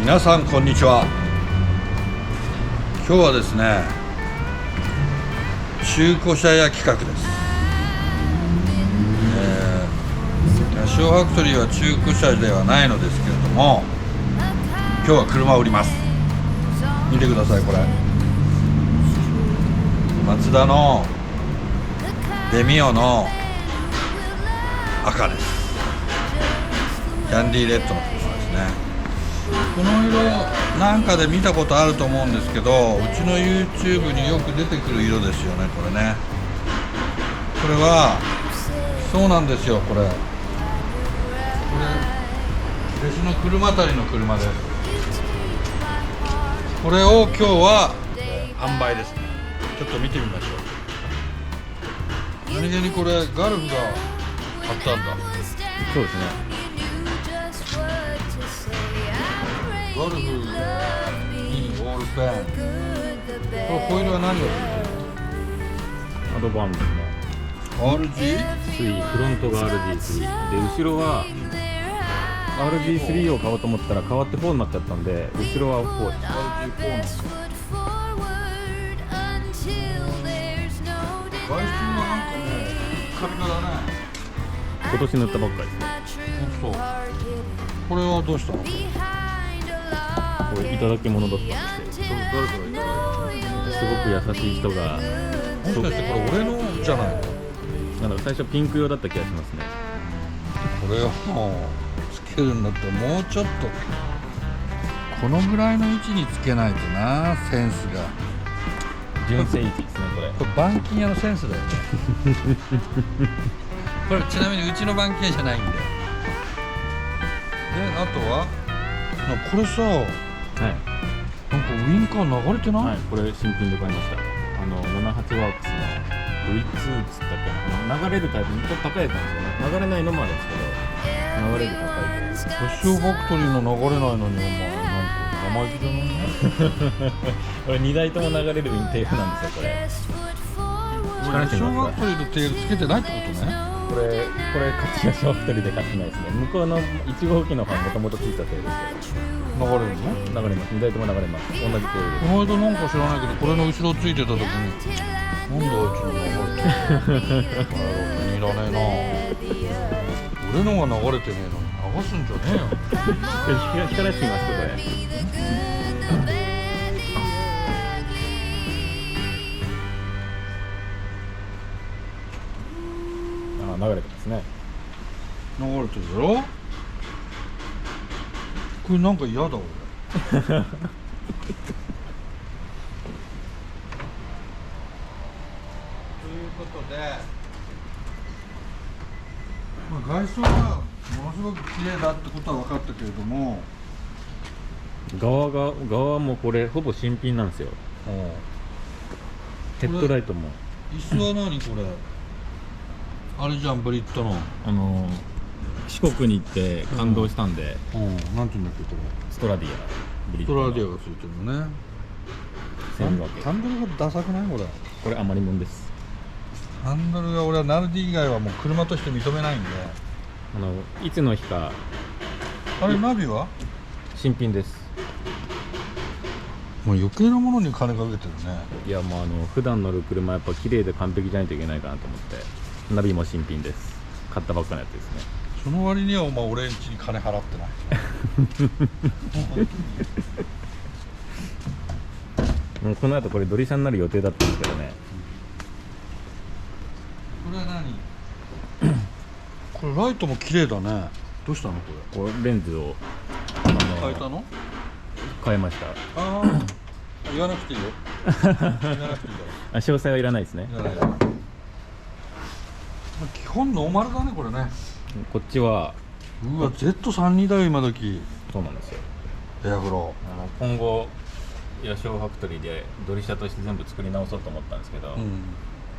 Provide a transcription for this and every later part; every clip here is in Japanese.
皆さんこんにちは。今日はですね、中古車屋企画です。ヤシオファクトリーは中古車ではないのですけれども、今日は車を売ります。見てください、これマツダのデミオの赤です。キャンディーレッドの車ですね。この色なんかで見たことあると思うんですけど、うちの YouTube によく出てくる色ですよね、これね。これはそうなんですよ、これ弟子の車たりの車です。これを今日は販売ですね。ちょっと見てみましょう。何気にこれガルフが買ったんだ。そうですね。ガルフにオールペン。これホイールは何がついてるアドバンスの RG？ 3、フロントが RG3 で、後ろは RG3 を買おうと思ったら変わって4になっちゃったんで、後ろは4です。 RG4 なんですよ。外室がなんかもうカビカだね。今年塗ったばっかりですね。そう。これはどうしたの？これいただき物だったんですよ。誰からいただいすごく優しい人が、たの？もしかしてこれ俺のじゃないの？なんか最初ピンク色だった気がしますね。これをつけるんだったらもうちょっとこのぐらいの位置につけないとな、センスが。純正位置ですね、これ。これ板金屋のセンスだよね。これちなみにうちの板金屋じゃないんだよ。で、あとはこれさ、はい。なんかウインカー流れてない？はい、これ新品で買いました。78ワークスの V2 っつったっけな、流れるタイプ、ちょっと高いやつなんですよね。流れないのもあるんですけど、流れる高いやつ。ヤシオファクトリーの流れないのにお前なんか生意気じゃない？これ2台とも流れるテープなんですよ、これ。ヤシオファクトリーのテールつけてないってことね。これ勝ちヤシオファクトリーで買ってないですね。向こうの1号機のファンもともとついたテールです流れるの？けど、流れます。2台とも流れます。同じテールです。この間なんか知らないけど、これの後ろついてた時になんであいつの流れてるの？いらねえな。俺のが流れてねえのに流すんじゃねえよ。光らしてみますこれ。あ、流れてますね。流れてるだろ。これなんか嫌だ俺。ということで、外装がものすごく綺麗だってことは分かったけれども、側もこれほぼ新品なんですよ。ヘッドライトも椅子は何これ？あれじゃん、ブリットの四国に行って感動したんで、なんていうんだっけこれ？ストラディア、ブリッストのトラディアがついてるのね。ハンドルがダサくないこれ？これ余りもんです。ハンドルが俺はナルディ以外はもう車として認めないんで。いつの日か。あれナビは新品です。もう余計なものに金かけてるね。いや、もう普段乗る車やっぱ綺麗で完璧じゃないといけないかなと思って、ナビも新品です。買ったばっかのやつですね。その割にはお前俺ん家に金払ってないもうこの後これドリシャになる予定だったんですけどね。これは何？これライトも綺麗だね。どうしたのこれ？これレンズを変えたの？変えました。ああ、言わなくていいよ。言わなくていいから。詳細はいらないですね。いらない。基本ノーマルだねこれね。こっちはうわ Z32 だよ今時。そうなんですよ。エアフロ今後ヤシオファクトリーでドリシャとして全部作り直そうと思ったんですけど、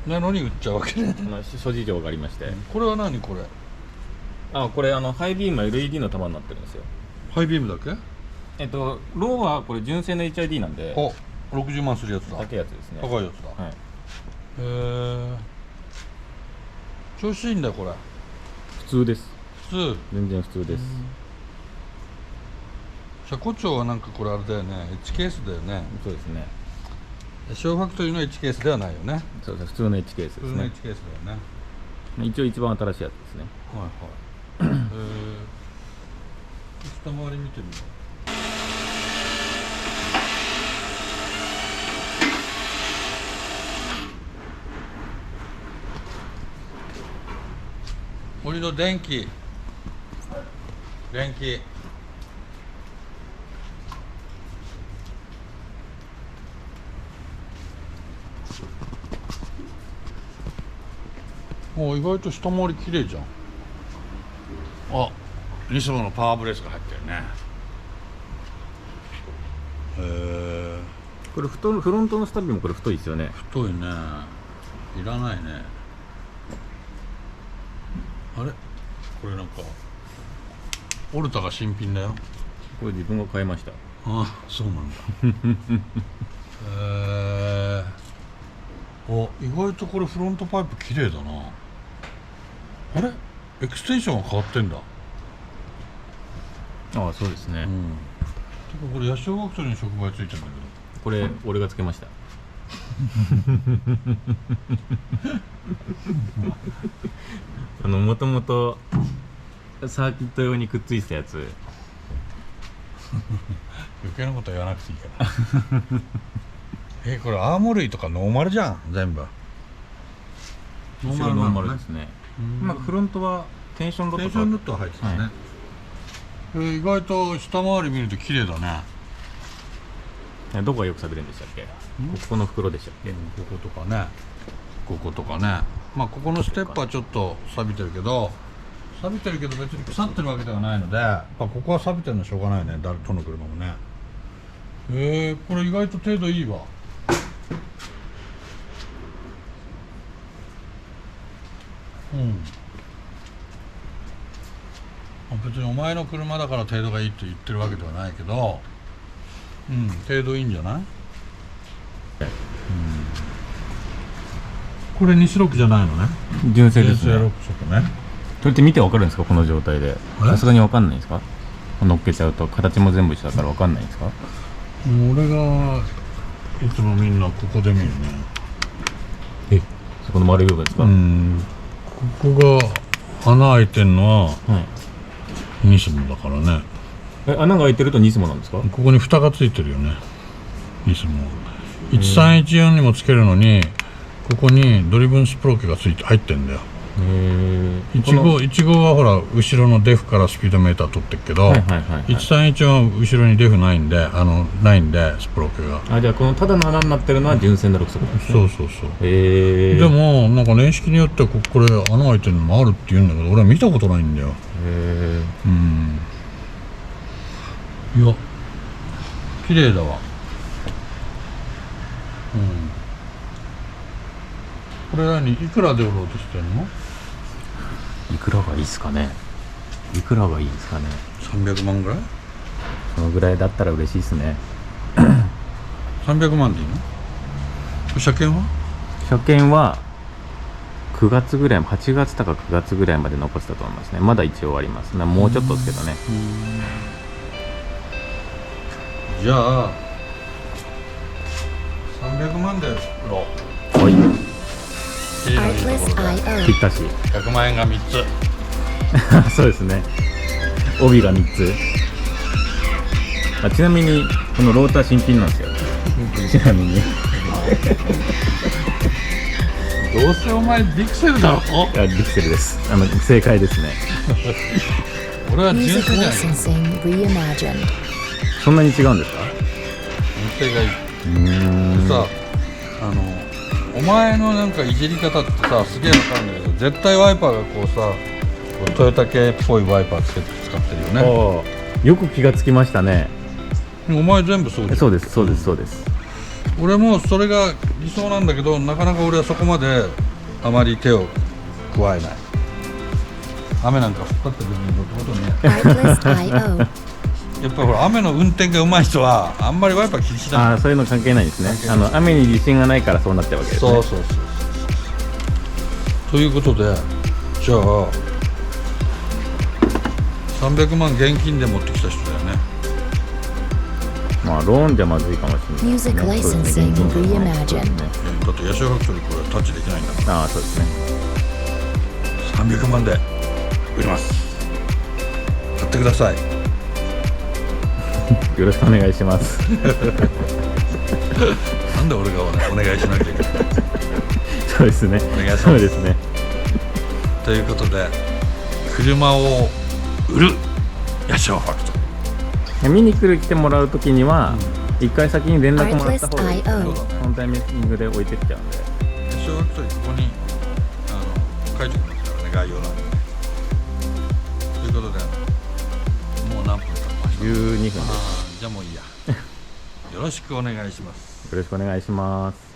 なのに売っちゃうわけね。諸事情がありまして、これは何これ？これハイビームは LED の玉になってるんですよ。ハイビームだけ？ローはこれ純正の HID なんで、60万するやつだ。高いやつですね。高いやつだ。はい。調子いいんだよこれ。普通です。普通。全然普通です。車庫長はなんかこれあれだよね、 H ケースだよね。そうですね。ショーファクトリーの H ケースではないよね。そうです、普通の H ケースです普通のね。 H ケースだよね。一応一番新しいやつですね。はいはい。下回り見てみよう。森の電気。お、意外と下回り綺麗じゃん。あ、ニスモのパワーブレースが入ってるね。へえ。これフロントのスタビもこれ太いですよね。太いね。いらないね。あれ、これなんかオルタが新品だよ。これ自分が買いました。ああ、そうなんだ。お、意外とこれフロントパイプ綺麗だな。あれ、エクステンションが変わってんだ。ああ、そうですね。てかこれヤシオファクトリーに触媒ついてんだけど。これ俺がつけました。もともとサーキット用にくっついてたやつ。余計なことは言わなくていいからこれアーモ類とかノーマルじゃん、全部ノーマルですね。まあフロントはテンションロッドテンションロッドが入ってますね、はい。意外と下回り見ると綺麗だね。どこがよくさびるんでしたっけ？ここの袋でしたっけ？こことかね、こことかね。まあここのステップはちょっと錆びてるけど別に腐ってるわけではないので、やっぱここは錆びてるのはしょうがないね、どの車もね。これ意外と程度いいわ。別にお前の車だから程度がいいって言ってるわけではないけど、程度いいんじゃない？これ246じゃないのね。純正ですね。純正6色ね。それって見てわかるんですか、この状態で？さすがにわかんないですか？乗っけちゃうと形も全部一緒だからわかんないんですか？俺がいつもみんなここで見るね。そこの丸い部分ですか？ここが穴開いてんのはニスモだからね。穴が開いてるとニスモなんですか？ここに蓋がついてるよね、ニスモ。1314にもつけるのにここにドリブンスプロケが入ってんだよ。15はほら後ろのデフからスピードメーター取ってるけど、131は後ろにデフないんでスプロケが。じゃあこのただの穴になってるのは純正の6速なんですね。そうでもなんか年式によってはこれ穴開いてるのもあるって言うんだけど、俺は見たことないんだよ。いや綺麗だわ。これ何いくらで売ろうとしてんの？いくらがいいですかね。300万ぐらい？そのぐらいだったら嬉しいですね。300万でいいの？車検は？車検は9月ぐらい、8月とか9月ぐらいまで残ってたと思いますね。まだ一応ありますね。もうちょっとですけどね。じゃあ300万で売ろう。はい。切ったし。100万円が3つ。そうですね。帯が3つ。ちなみにこのローター新品なんですよ。ちなみに。どうせお前ディクセルだろ。いやディクセルです。正解ですね。俺は純正じゃない。そんなに違うんですか？純正がいい。さ、お前のなんかいじり方ってさ、すげえわかるんだけど、絶対ワイパーがこうさ、トヨタ系っぽいワイパー使ってるよね。よく気がつきましたね。お前全部そうじゃん。そうです。俺もそれが理想なんだけど、なかなか俺はそこまであまり手を加えない。雨なんか降ったって別にどうってことね。やっぱりほら雨の運転が上手い人はあんまりワイパー気にしない。そういうの関係ないですね。雨に自信がないからそうなっちゃうわけですね。そう。ということで、じゃあ300万現金で持ってきた人だよね。まあローンじゃまずいかもしれないですね。 Music そうですね licensing 現金とか reimagined そうですね。だって八潮ファクトリーこれタッチできないんだからああそうですね。300万で売ります。買ってください。よろしくお願いします。なんで俺がお願いしなきゃいけないそうですね。お願いしますそうですね。ということで、車を売る八潮ファクトリ見に来てもらうときには、一回先に連絡もらった方がいい。 Artlist.io そのタイミングで置いてっちゃうんで。ー。八潮ファクトリーここに書いておきますからね、概要欄にね。ということで、もう何分経ちました12分です。じゃあもういいや。よろしくお願いします。よろしくお願いします。